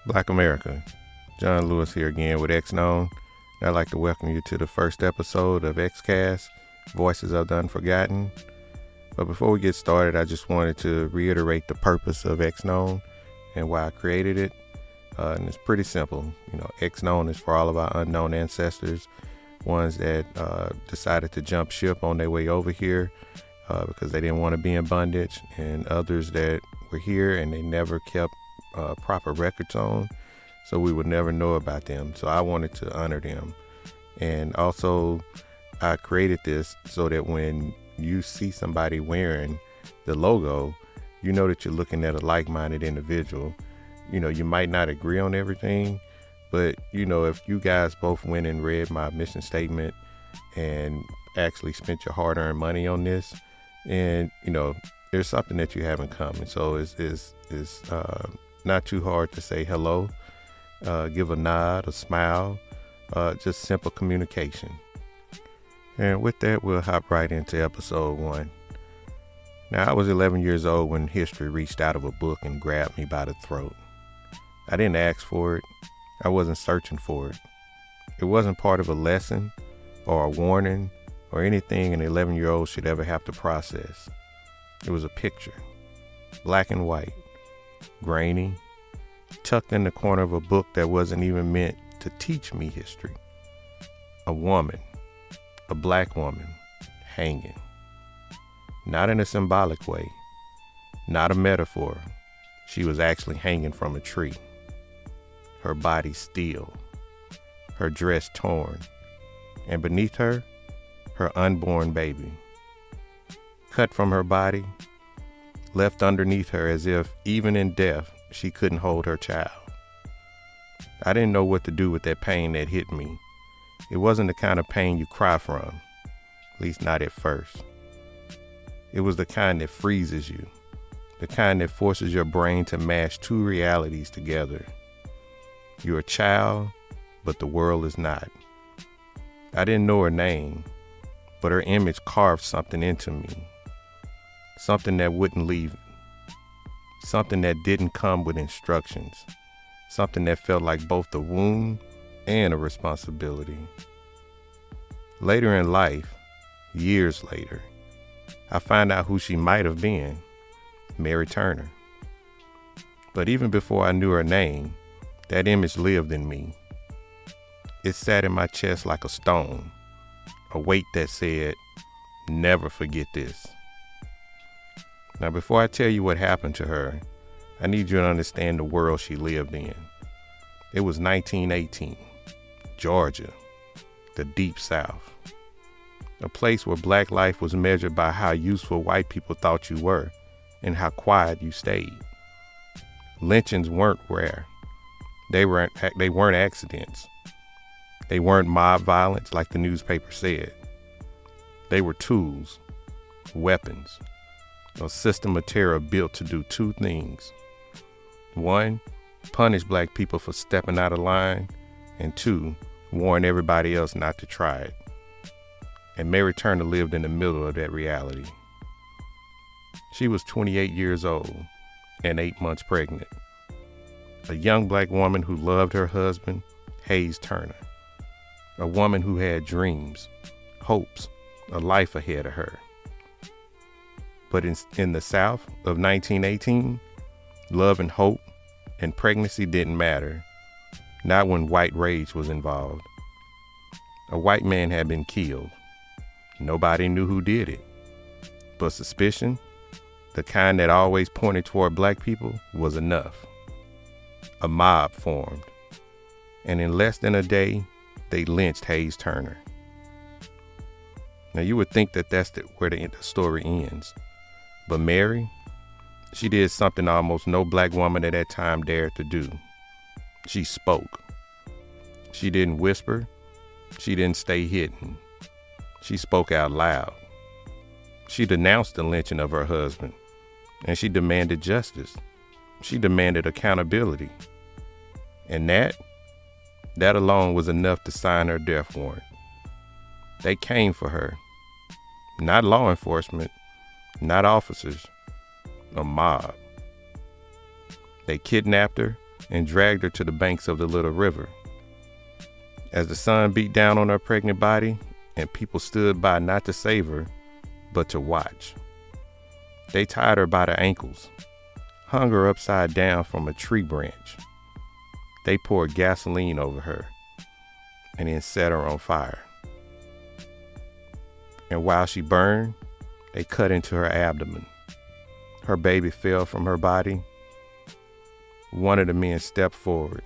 Black America. John Lewis here again with Xknown. I'd like to welcome you to the first episode of Xcast, Voices of the Unforgotten. But before we get started, I just wanted to reiterate the purpose of Xknown and why I created it. And it's pretty simple. Xknown is for all of our unknown ancestors, ones that decided to jump ship on their way over here because they didn't want to be in bondage, and others that were here and they never kept proper records on, so we would never know about them. So I wanted to honor them. And also I created this so that when you see somebody wearing the logo, you know that you're looking at a like-minded individual. You might not agree on everything, but if you guys both went and read my mission statement and actually spent your hard-earned money on this, and there's something that you have in common. So it's not too hard to say hello, give a nod, a smile, just simple communication. And with that, we'll hop right into episode 1. Now, I was 11 years old when history reached out of a book and grabbed me by the throat. I didn't ask for it. I wasn't searching for it. It wasn't part of a lesson or a warning or anything an 11-year-old should ever have to process. It was a picture, black and white, grainy, tucked in the corner of a book that wasn't even meant to teach me history. A woman, a black woman, hanging. Not in a symbolic way, not a metaphor. She was actually hanging from a tree. Her body still, her dress torn, and beneath her, her unborn baby. Cut from her body, left underneath her as if, even in death, she couldn't hold her child. I didn't know what to do with that pain that hit me. It wasn't the kind of pain you cry from, at least not at first. It was the kind that freezes you, the kind that forces your brain to mash two realities together. You're a child, but the world is not. I didn't know her name, but her image carved something into me. Something that wouldn't leave. Something that didn't come with instructions. Something that felt like both a wound and a responsibility. Later in life, years later, I found out who she might have been, Mary Turner. But even before I knew her name, that image lived in me. It sat in my chest like a stone, a weight that said, never forget this. Now, before I tell you what happened to her, I need you to understand the world she lived in. It was 1918, Georgia, the Deep South, a place where black life was measured by how useful white people thought you were and how quiet you stayed. Lynchings weren't rare. They weren't accidents. They weren't mob violence like the newspaper said. They were tools, weapons, a system of terror built to do two things. One, punish black people for stepping out of line, and two, warn everybody else not to try it. And Mary Turner lived in the middle of that reality. She was 28 years old and 8 months pregnant. A young black woman who loved her husband, Hayes Turner. A woman who had dreams, hopes, a life ahead of her. But in the South of 1918, love and hope and pregnancy didn't matter, not when white rage was involved. A white man had been killed. Nobody knew who did it. But suspicion, the kind that always pointed toward black people, was enough. A mob formed, and in less than a day, they lynched Hayes Turner. Now, you would think that that's where the story ends. But Mary, she did something almost no black woman at that time dared to do. She spoke. She didn't whisper. She didn't stay hidden. She spoke out loud. She denounced the lynching of her husband, and she demanded justice. She demanded accountability. And that alone was enough to sign her death warrant. They came for her. Not law enforcement, not officers, a mob. They kidnapped her, and dragged her to the banks of the little river. As the sun beat down on her pregnant body and people stood by not to save her, but to watch. They tied her by the ankles, hung her upside down from a tree branch. They poured gasoline over her and then set her on fire. And while she burned, they cut into her abdomen. Her baby fell from her body. One of the men stepped forward,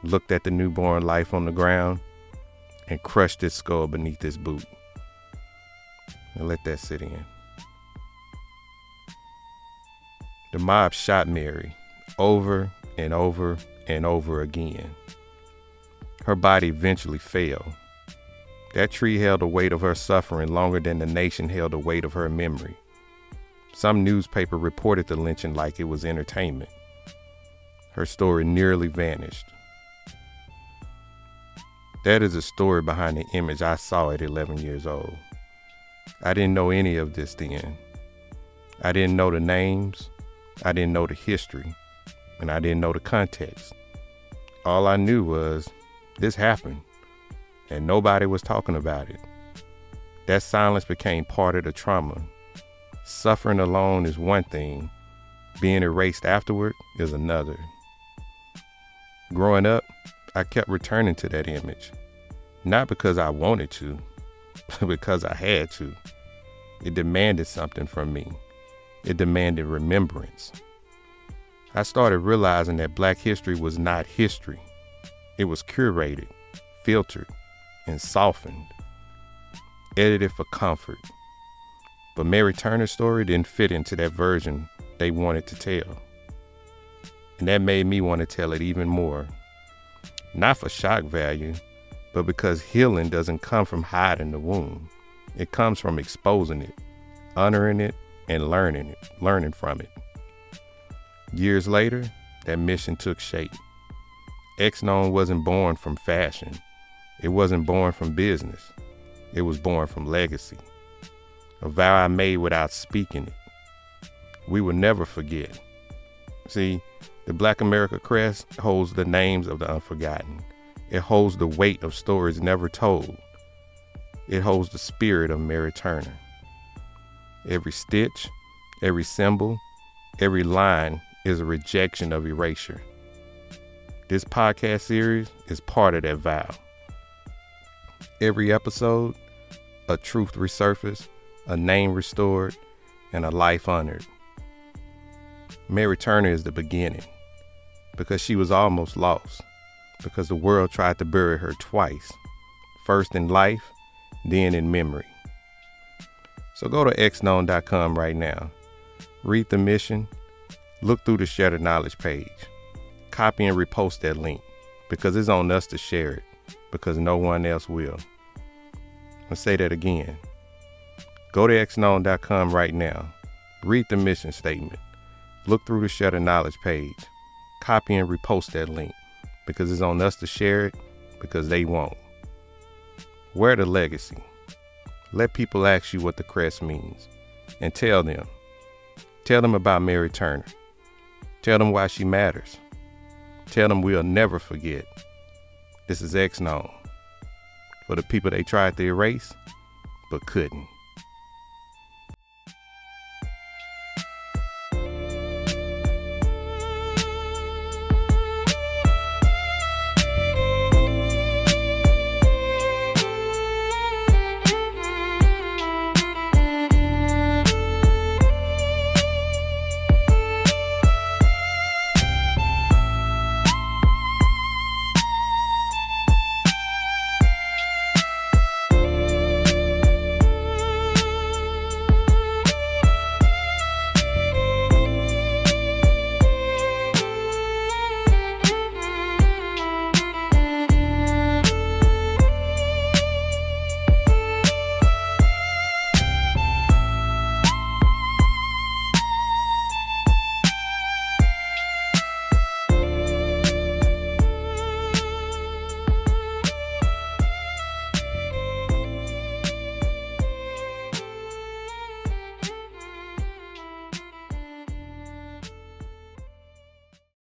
looked at the newborn life on the ground, and crushed its skull beneath his boot. And let that sit in. The mob shot Mary over and over and over again. Her body eventually fell. That tree held the weight of her suffering longer than the nation held the weight of her memory. Some newspaper reported the lynching like it was entertainment. Her story nearly vanished. That is the story behind the image I saw at 11 years old. I didn't know any of this then. I didn't know the names, I didn't know the history, and I didn't know the context. All I knew was this happened, and nobody was talking about it. That silence became part of the trauma. Suffering alone is one thing, being erased afterward is another. Growing up, I kept returning to that image, not because I wanted to, but because I had to. It demanded something from me. It demanded remembrance. I started realizing that Black history was not history. It was curated, filtered, and softened, edited for comfort. But Mary Turner's story didn't fit into that version they wanted to tell. And that made me want to tell it even more. Not for shock value, but because healing doesn't come from hiding the wound. It comes from exposing it, honoring it, and learning from it. Years later, that mission took shape. Xknown wasn't born from fashion. It wasn't born from business. It was born from legacy. A vow I made without speaking it. We will never forget. See, the Black America crest holds the names of the unforgotten. It holds the weight of stories never told. It holds the spirit of Mary Turner. Every stitch, every symbol, every line is a rejection of erasure. This podcast series is part of that vow. Every episode, a truth resurfaced, a name restored, and a life honored. Mary Turner is the beginning, because she was almost lost, because the world tried to bury her twice, first in life, then in memory. So go to Xknown.com right now. Read the mission. Look through the Share the Knowledge page. Copy and repost that link, because it's on us to share it, because no one else will. I'll say that again. Go to Xknown.com right now. Read the mission statement. Look through the Share the Knowledge page. Copy and repost that link, because it's on us to share it, because they won't. Wear the legacy. Let people ask you what the crest means, and tell them. Tell them about Mary Turner. Tell them why she matters. Tell them we'll never forget. This is Xknown. For the people they tried to erase, but couldn't.